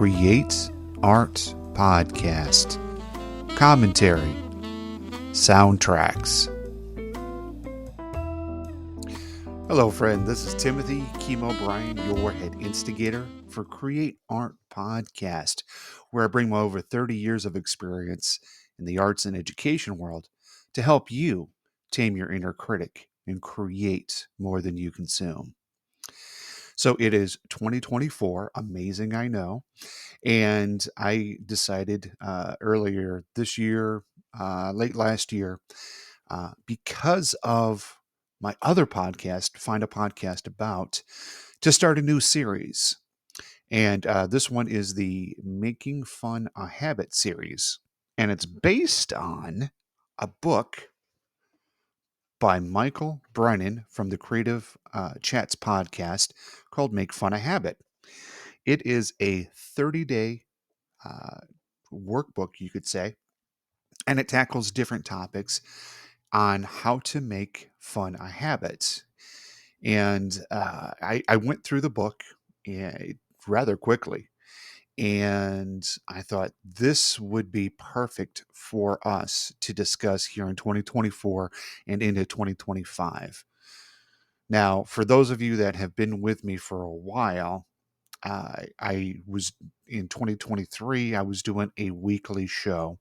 Create Art Podcast. Commentary. Soundtracks. Hello, friend. This is Timothy Kimo Bryan, your head instigator for Create Art Podcast, where I bring my over 30 years of experience in the arts and education world to help you tame your inner critic and create more than you consume. So it is 2024, amazing, I know. And I decided earlier this year, late last year, because of my other podcast, Find a Podcast About, to start a new series. And this one is the Making Fun a Habit series. And it's based on a book by Michael Brennan from the Creative Chats podcast called Make Fun a Habit. It is a 30-day uh, workbook, you could say, and it tackles different topics on how to make fun a habit. And I went through the book rather quickly, and I thought this would be perfect for us to discuss here in 2024 and into 2025. Now, for those of you that have been with me for a while, I was in 2023, I was doing a weekly show.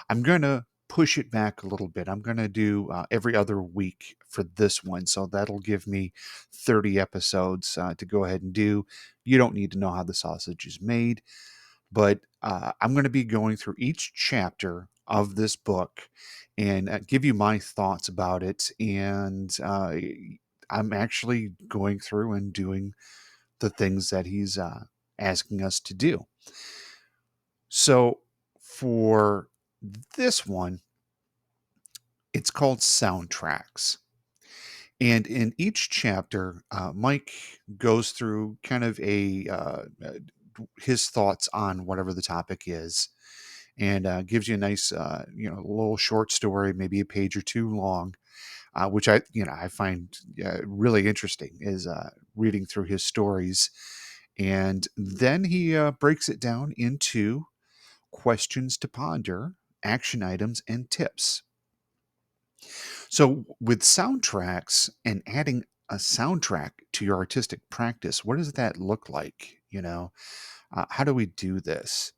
I'm going to push it back a little bit. I'm going to do every other week for this one. So that'll give me 30 episodes to go ahead and do. You don't need to know how the sausage is made, but I'm going to be going through each chapter of this book and give you my thoughts about it. And I'm actually going through and doing the things that he's asking us to do. So for this one, it's called Soundtracks. And in each chapter, Mike goes through kind of his thoughts on whatever the topic is, and gives you a nice, little short story, maybe a page or two long, which I find really interesting. Is reading through his stories, and then he breaks it down into questions to ponder, action items, and tips. So, with soundtracks and adding a soundtrack to your artistic practice, what does that look like? How do we do this?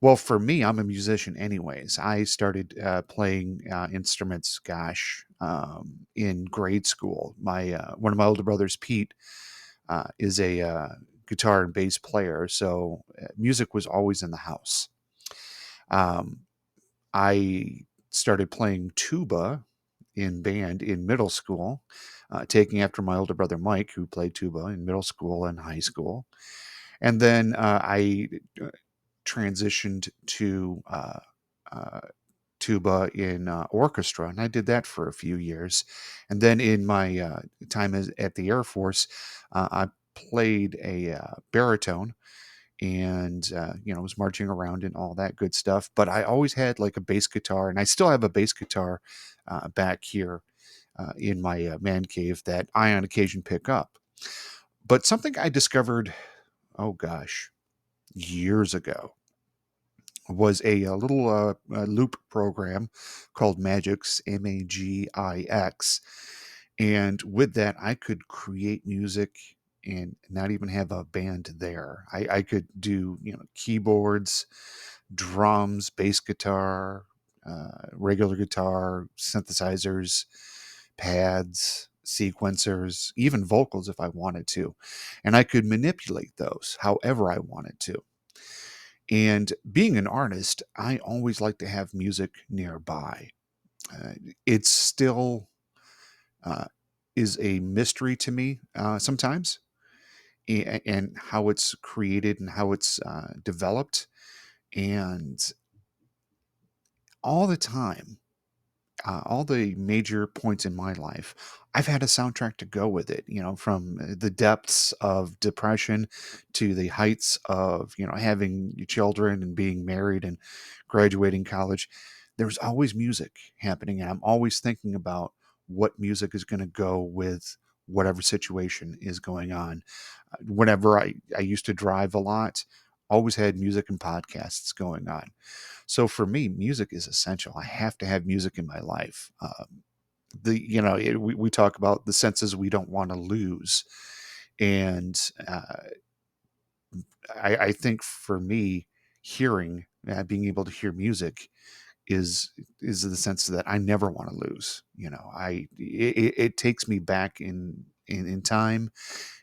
Well, for me, I'm a musician, anyways. I started playing instruments, in grade school. My one of my older brothers, Pete, is a guitar and bass player, so music was always in the house. Um, I started playing tuba in band in middle school, taking after my older brother Mike, who played tuba in middle school and high school. And then I transitioned to uh, tuba in orchestra, and I did that for a few years. And then in my time at the Air Force, I played a baritone and was marching around and all that good stuff. But I always had like a bass guitar, and I still have a bass guitar back here in my man cave that I on occasion pick up. But something I discovered, oh gosh, years ago, was a little loop program called Magix, Magix. And with that, I could create music and not even have a band there. I could do, keyboards, drums, bass guitar, regular guitar, synthesizers, pads, sequencers, even vocals if I wanted to. And I could manipulate those however I wanted to. And being an artist, I always like to have music nearby. Uh, it's still uh, is a mystery to me sometimes, and how it's created and how it's developed. And all the time, all the major points in my life, I've had a soundtrack to go with it, from the depths of depression to the heights of, having children and being married and graduating college. There's always music happening, and I'm always thinking about what music is going to go with whatever situation is going on. Whenever I used to drive a lot, always had music and podcasts going on. So for me, music is essential. I have to have music in my life. We talk about the senses we don't want to lose, and I think for me, hearing, being able to hear music is the sense that I never want to lose. It takes me back in time.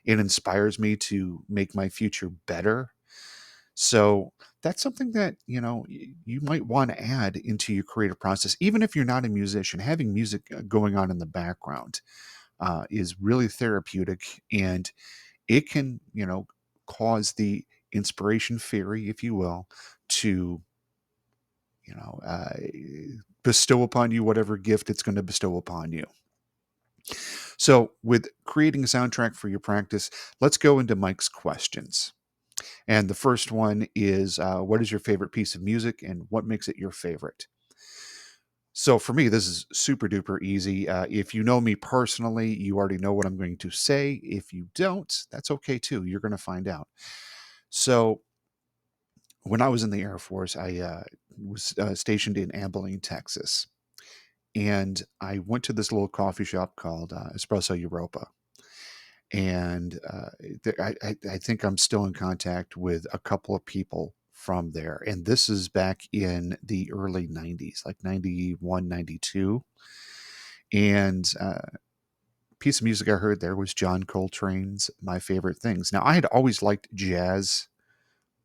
It inspires me to make my future better. So that's something that you might want to add into your creative process, even if you're not a musician. Having music going on in the background is really therapeutic, and it can cause the inspiration fairy, if you will, to you know, uh, bestow upon you whatever gift it's going to bestow upon you. So, with creating a soundtrack for your practice, let's go into Mike's questions. And the first one is what is your favorite piece of music and what makes it your favorite? So, for me, this is super duper easy. If you know me personally, you already know what I'm going to say. If you don't, that's okay too. You're going to find out. So, when I was in the Air Force, I was stationed in Abilene, Texas, and I went to this little coffee shop called Espresso Europa. And I think I'm still in contact with a couple of people from there. And this is back in the early 90s, like 91, 92. And piece of music I heard there was John Coltrane's My Favorite Things. Now, I had always liked jazz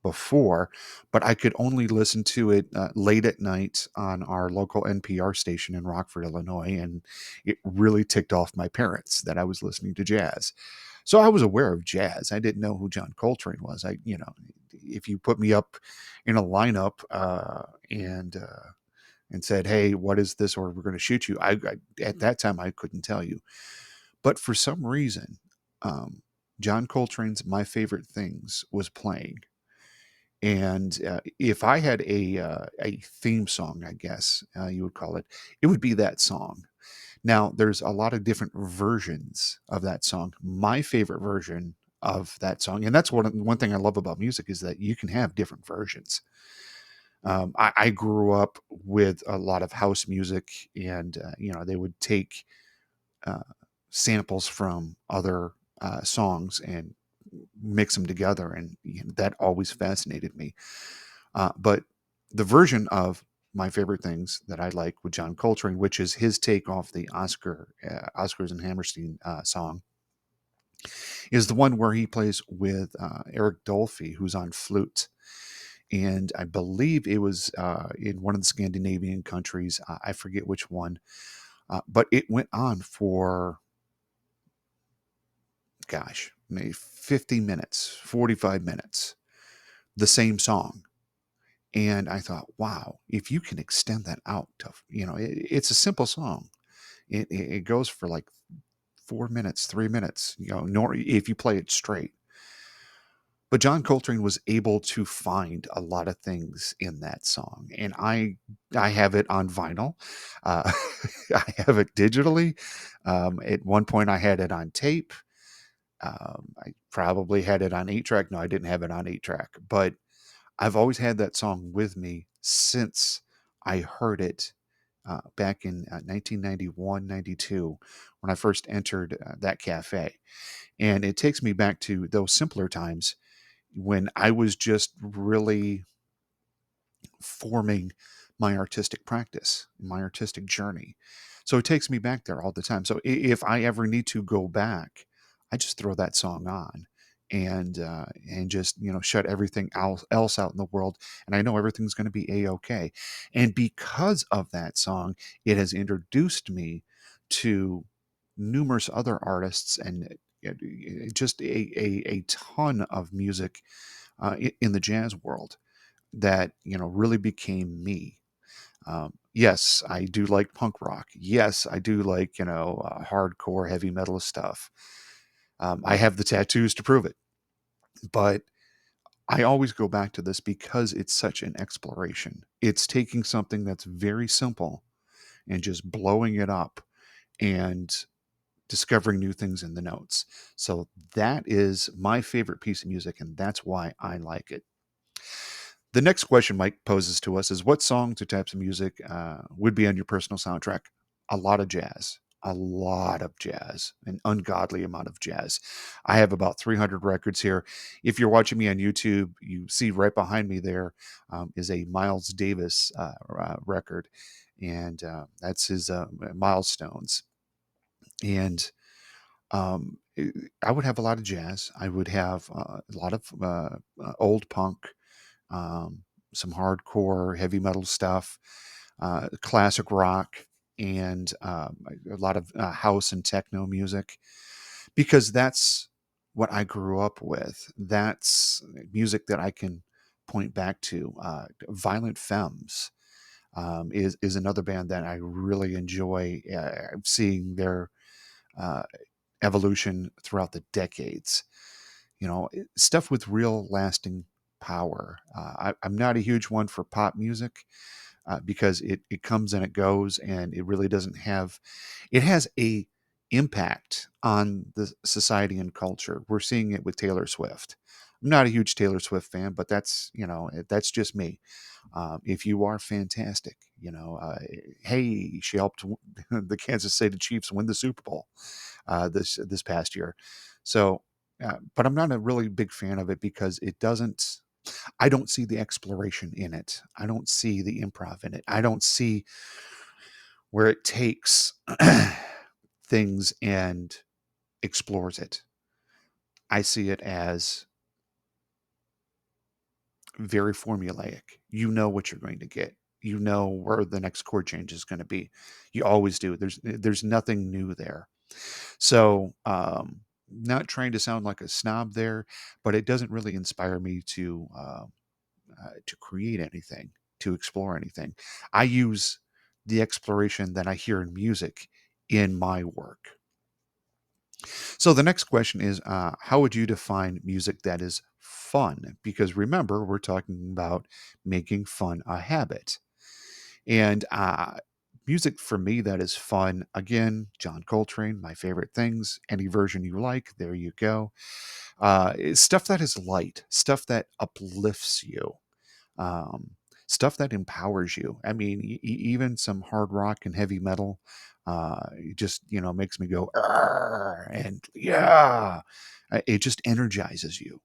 before, but I could only listen to it late at night on our local NPR station in Rockford, Illinois, and it really ticked off my parents that I was listening to jazz. So I was aware of jazz. I didn't know who John Coltrane was. If you put me up in a lineup and said, "Hey, what is this?" or "We're going to shoot you," at that time I couldn't tell you. But for some reason, um, John Coltrane's "My Favorite Things" was playing, and if I had a theme song, I guess you would call it, it would be that song. Now, there's a lot of different versions of that song. My favorite version of that song, and that's one thing I love about music is that you can have different versions. I grew up with a lot of house music, and they would take uh, samples from other songs and mix them together, and that always fascinated me. But the version of My Favorite Things that I like with John Coltrane, which is his take off the Oscars and Hammerstein song, is the one where he plays with Eric Dolphy, who's on flute. And I believe it was in one of the Scandinavian countries. I forget which one, but it went on for, gosh, maybe 50 minutes, 45 minutes, the same song. And I thought, wow, if you can extend that out to, it's a simple song. It goes for like 4 minutes, 3 minutes, nor if you play it straight. But John Coltrane was able to find a lot of things in that song, and I have it on vinyl. Uh, I have it digitally. At one point, I had it on tape. I probably had it on 8 track. No, I didn't have it on 8 track, but I've always had that song with me since I heard it back in 1991, 92, when I first entered that cafe. And it takes me back to those simpler times when I was just really forming my artistic practice, my artistic journey. So it takes me back there all the time. So if I ever need to go back, I just throw that song on and just shut everything else out in the world, and I know everything's going to be a-okay. And because of that song, it has introduced me to numerous other artists and just a ton of music in the jazz world that really became me. Yes, I do like punk rock. Yes, I do like hardcore heavy metal stuff. I have the tattoos to prove it. But I always go back to this because it's such an exploration. It's taking something that's very simple and just blowing it up and discovering new things in the notes. So that is my favorite piece of music, and that's why I like it. The next question Mike poses to us is, what songs or types of music would be on your personal soundtrack? A lot of jazz, a lot of jazz, an ungodly amount of jazz. I have about 300 records here. If you're watching me on YouTube, you see right behind me there is a Miles Davis record, and that's his Milestones. And I would have a lot of jazz. I would have a lot of old punk, um, some hardcore heavy metal stuff, classic rock, and a lot of house and techno music, because that's what I grew up with. That's music that I can point back to. Violent Femmes is another band that I really enjoy seeing their uh, evolution throughout the decades. Stuff with real lasting power. I'm not a huge one for pop music because it comes and it goes, and it really doesn't have. It has a impact on the society and culture. We're seeing it with Taylor Swift. I'm not a huge Taylor Swift fan, but that's just me. If you are, fantastic. Hey, she helped the Kansas City Chiefs win the Super Bowl this past year. So, but I'm not a really big fan of it because it doesn't. I don't see the exploration in it. I don't see the improv in it. I don't see where it takes things and explores it. I see it as very formulaic. You know what you're going to get. You know where the next chord change is going to be. You always do. There's nothing new there. So, not trying to sound like a snob there, but it doesn't really inspire me to create anything, to explore anything. I use the exploration that I hear in music in my work. So the next question is, how would you define music that is fun? Because remember, we're talking about making fun a habit. And music for me that is fun, again, John Coltrane, my favorite things, any version you like, there you go. Stuff that is light, stuff that uplifts you, um, stuff that empowers you. I mean, even some hard rock and heavy metal just makes me go "Arr!" and yeah, it just energizes you.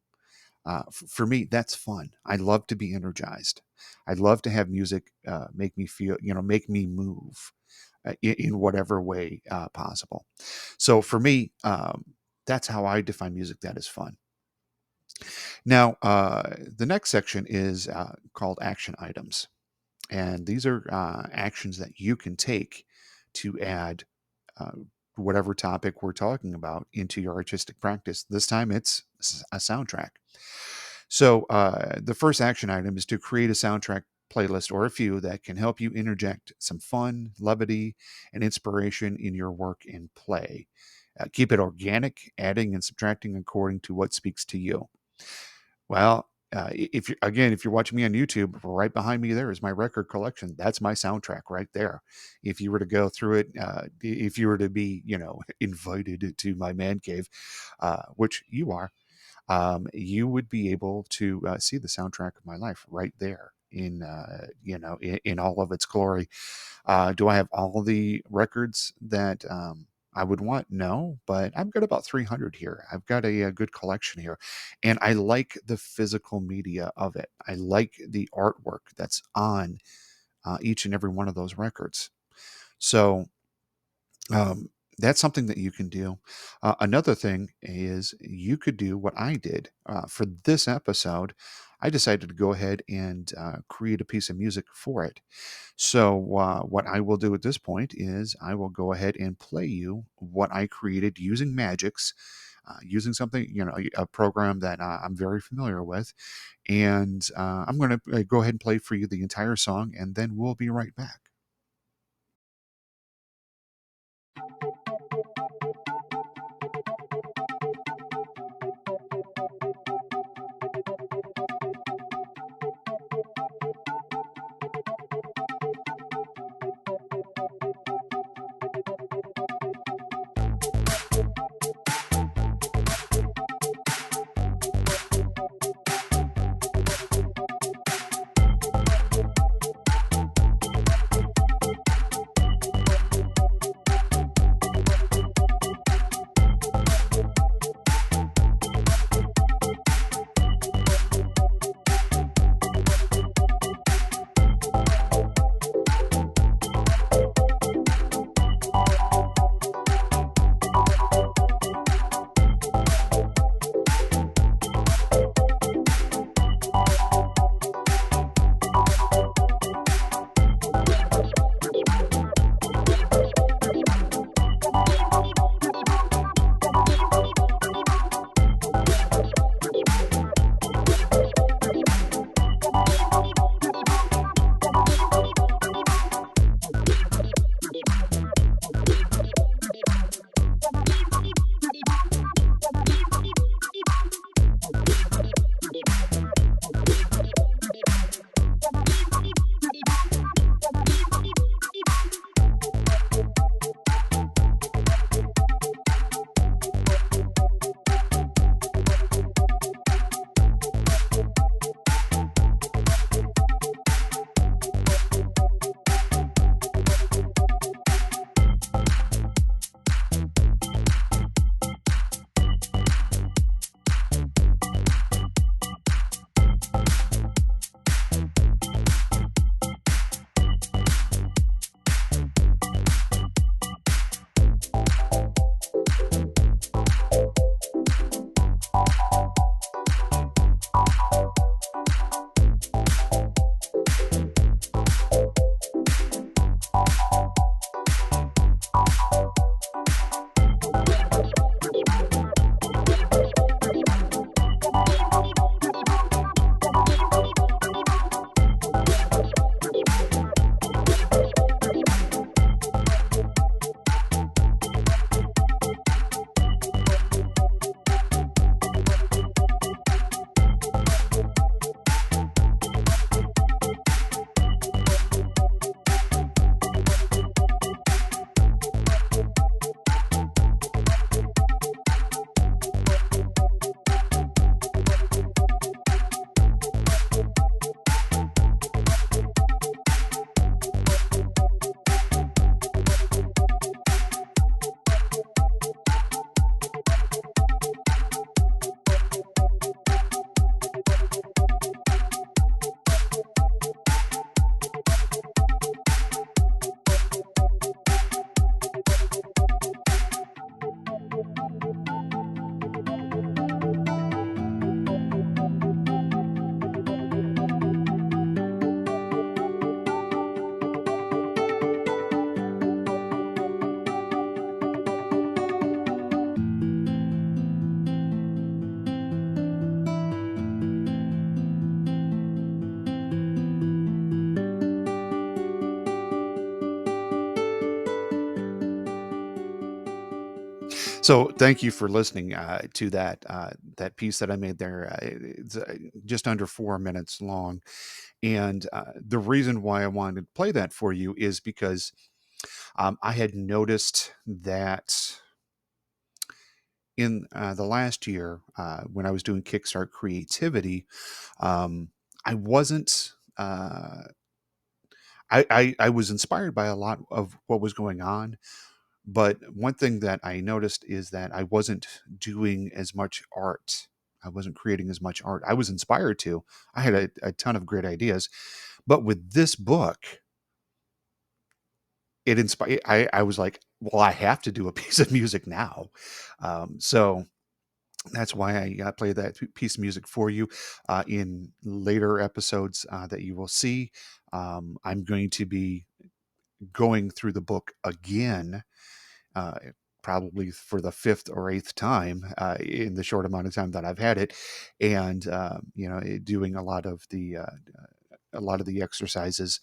For me, that's fun. I love to be energized. I love to have music make me feel, make me move in whatever way possible. So for me, that's how I define music that is fun. Now, the next section is called action items. And these are actions that you can take to add uh, whatever topic we're talking about into your artistic practice. This time it's a soundtrack. So, the first action item is to create a soundtrack playlist or a few that can help you interject some fun, levity, and inspiration in your work and play. Keep it organic, adding and subtracting according to what speaks to you. Well, if you're watching me on YouTube, right behind me there is my record collection. That's my soundtrack right there. If you were to go through it, if you were to be, invited to my man cave, which you are, you would be able to see the soundtrack of my life right there in all of its glory. Do I have all the records that I would want? No, but I've got about 300 here. I've got a good collection here, and I like the physical media of it. I like the artwork that's on each and every one of those records. So um, that's something that you can do. Another thing is you could do what I did for this episode. I decided to go ahead and create a piece of music for it. So, what I will do at this point is I will go ahead and play you what I created using Magix, using something, a program that I'm very familiar with. And I'm going to go ahead and play for you the entire song, and then we'll be right back. So thank you for listening to that piece that I made there. It's just under 4 minutes long, and the reason why I wanted to play that for you is because I had noticed that in the last year, when I was doing Kickstart Creativity, um, I wasn't. I was inspired by a lot of what was going on, but one thing that I noticed is that I wasn't doing as much art. I wasn't creating as much art. I was inspired to. I had a ton of great ideas, but with this book, it inspired. I was like, well, I have to do a piece of music now. So that's why I play that piece of music for you in later episodes that you will see. I'm going to be going through the book again, uh, probably for the fifth or eighth time in the short amount of time that I've had it, and doing a lot of the exercises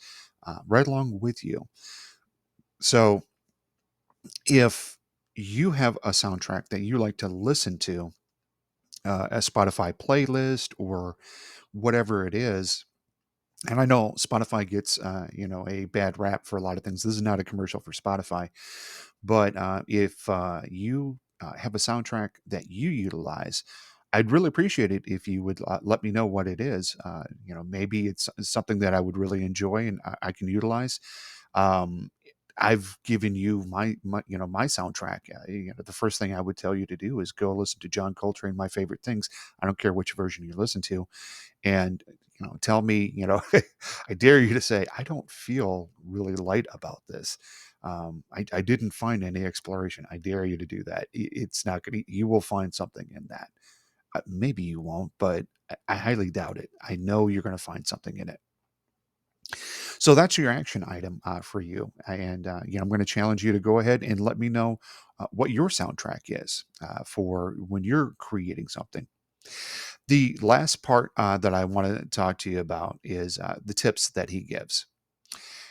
right along with you. So if you have a soundtrack that you like to listen to, a Spotify playlist or whatever it is. And I know Spotify gets, a bad rap for a lot of things. This is not a commercial for Spotify, but if you have a soundtrack that you utilize, I'd really appreciate it if you would let me know what it is. Maybe it's something that I would really enjoy and I can utilize. Um, I've given you my soundtrack. The first thing I would tell you to do is go listen to John Coltrane, My Favorite Things. I don't care which version you listen to, and tell me, I dare you to say, I don't feel really light about this. I didn't find any exploration. I dare you to do that. It's not going to, you will find something in that. Maybe you won't, but I highly doubt it. I know you're going to find something in it. So that's your action item for you. And, I'm going to challenge you to go ahead and let me know what your soundtrack is for when you're creating something. The last part that I want to talk to you about is the tips that he gives.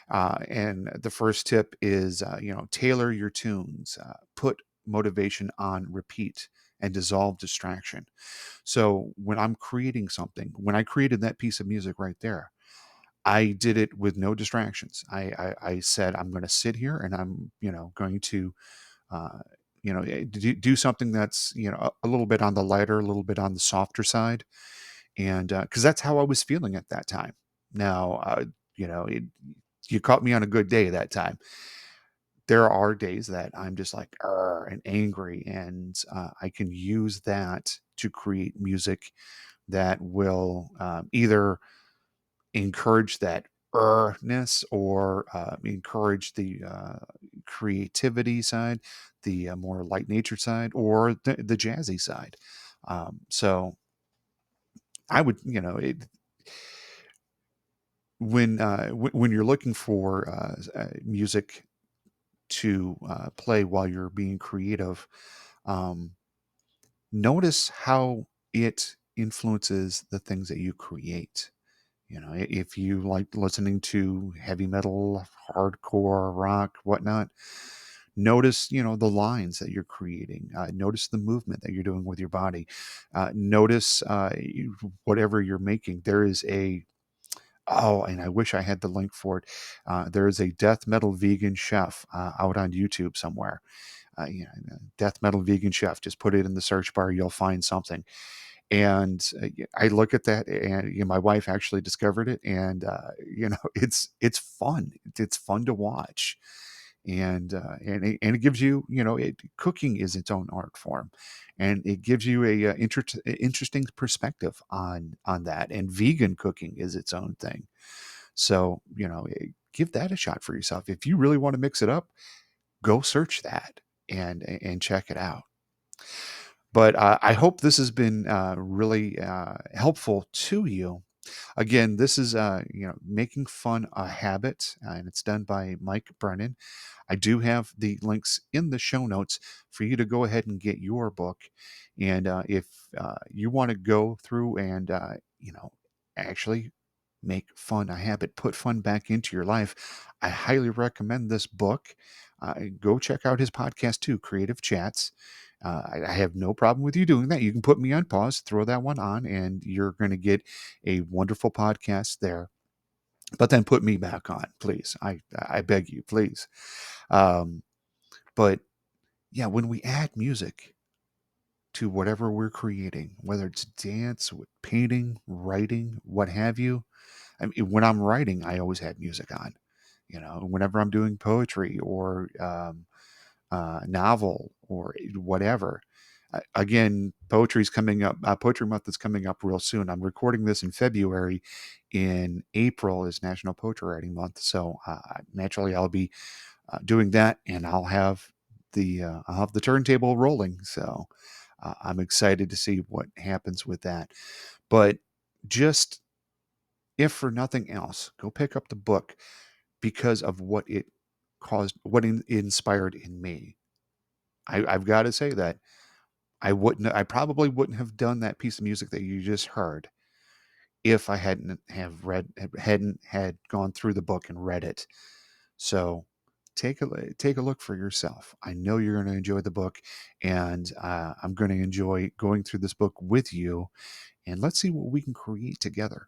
And the first tip is, tailor your tunes, put motivation on repeat, and dissolve distraction. So when I'm creating something, when I created that piece of music right there, I did it with no distractions. I said, I'm going to sit here and I'm, going to, uh, do something that's, a little bit on the lighter, a little bit on the softer side, and because that's how I was feeling at that time. Now, you know, it, you caught me on a good day that time. There are days that I'm just like "Arr," and angry, and I can use that to create music that will either encourage that ness or encourage the creativity side, the more light nature side, or the jazzy side. So I would, when you're looking for music to play while you're being creative, um, notice how it influences the things that you create. If you like listening to heavy metal, hardcore, rock, whatnot, notice, the lines that you're creating. Notice the movement that you're doing with your body. Notice whatever you're making. There is a Oh, and I wish I had the link for it. There is a death metal vegan chef out on YouTube somewhere. Death metal vegan chef. Just put it in the search bar, you'll find something. And I look at that, and my wife actually discovered it, and it's fun. It's fun to watch, and it gives you, cooking is its own art form, and it gives you a interesting perspective on that. And vegan cooking is its own thing. So, give that a shot for yourself. If you really want to mix it up, go search that and check it out. But I hope this has been really helpful to you. Again, this is making fun a habit, and it's done by Mike Brennan. I do have the links in the show notes for you to go ahead and get your book. And if you want to go through and actually make fun a habit, put fun back into your life, I highly recommend this book. Go check out his podcast too, Creative Chats. I have no problem with you doing that. You can put me on pause, throw that one on, and you're going to get a wonderful podcast there. But then put me back on, please. I beg you, please. Um, but yeah, when we add music to whatever we're creating, whether it's dance, painting, writing, what have you. I mean, when I'm writing, I always have music on. Whenever I'm doing poetry or novel or whatever. Again, poetry's coming up. Poetry month is coming up real soon. I'm recording this in February. In April is National Poetry Writing Month, so naturally I'll be doing that, and I'll have the turntable rolling. So I'm excited to see what happens with that. But just if for nothing else, go pick up the book because of what it caused, inspired in me. I've got to say that I probably wouldn't have done that piece of music that you just heard if I hadn't had gone through the book and read it. So take a look for yourself. I know you're going to enjoy the book, and I'm going to enjoy going through this book with you. And let's see what we can create together.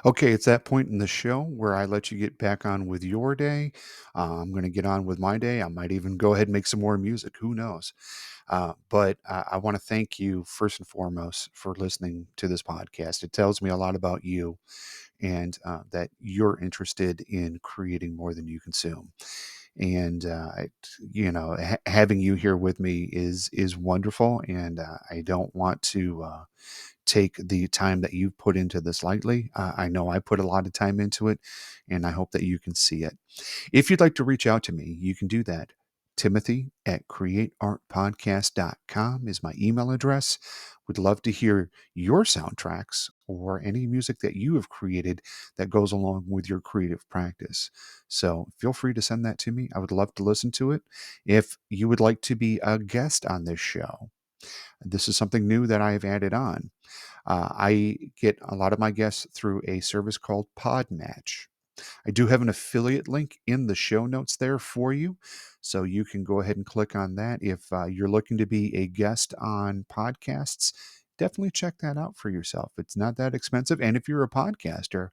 Okay, it's that point in the show where I let you get back on with your day. I'm going to get on with my day. I might even go ahead and make some more music. Who knows? But I want to thank you first and foremost for listening to this podcast. It tells me a lot about you and that you're interested in creating more than you consume. And having you here with me is wonderful. And I don't want to take the time that you've put into this lightly. I know I put a lot of time into it, and I hope that you can see it. If you'd like to reach out to me, you can do that. Timothy at createartpodcast.com is my email address. Would love to hear your soundtracks or any music that you have created that goes along with your creative practice. So feel free to send that to me. I would love to listen to it. If you would like to be a guest on this show, this is something new that I have added on. I get a lot of my guests through a service called Podmatch. I do have an affiliate link in the show notes there for you. So you can go ahead and click on that. If you're looking to be a guest on podcasts, definitely check that out for yourself. It's not that expensive. And if you're a podcaster,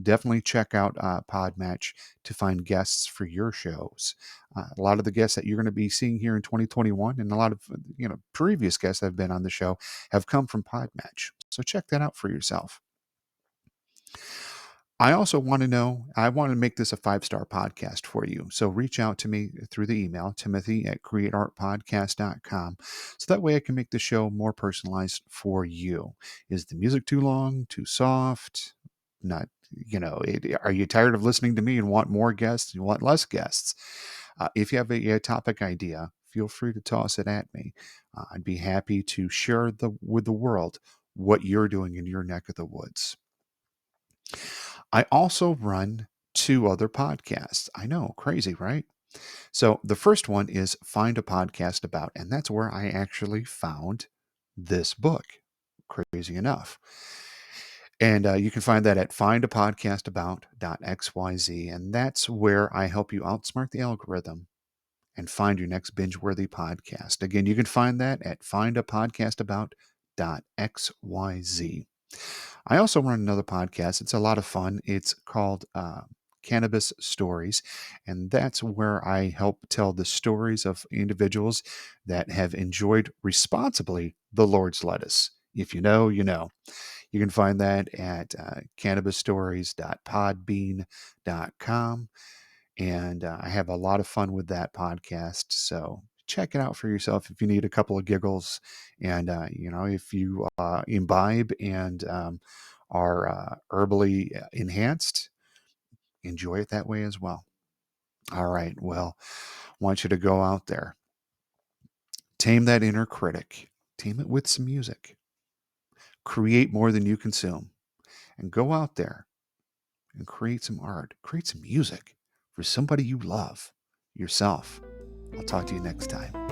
definitely check out Podmatch to find guests for your shows. A lot of the guests that you're going to be seeing here in 2021 and a lot of previous guests that have been on the show have come from Podmatch. So check that out for yourself. I also want to know, I want to make this a 5-star podcast for you. So reach out to me through the email, Timothy at createartpodcast.com. So that way I can make the show more personalized for you. Is the music too long, too soft? Not, are you tired of listening to me and want more guests? You want less guests? If you have a topic idea, feel free to toss it at me. I'd be happy to share with the world what you're doing in your neck of the woods. I also run 2 other podcasts. I know, crazy, right? So the first one is Find a Podcast About, and that's where I actually found this book, crazy enough. And you can find that at findapodcastabout.xyz. And that's where I help you outsmart the algorithm and find your next binge-worthy podcast. Again, you can find that at findapodcastabout.xyz. I also run another podcast. It's a lot of fun. It's called Cannabis Stories. And that's where I help tell the stories of individuals that have enjoyed responsibly the Lord's lettuce. If you know, you know. You can find that at cannabisstories.podbean.com. And I have a lot of fun with that podcast. So check it out for yourself if you need a couple of giggles. And, if you imbibe and are herbally enhanced, enjoy it that way as well. All right. Well, I want you to go out there, tame that inner critic, tame it with some music, create more than you consume, and go out there and create some art, create some music for somebody you love, yourself. I'll talk to you next time.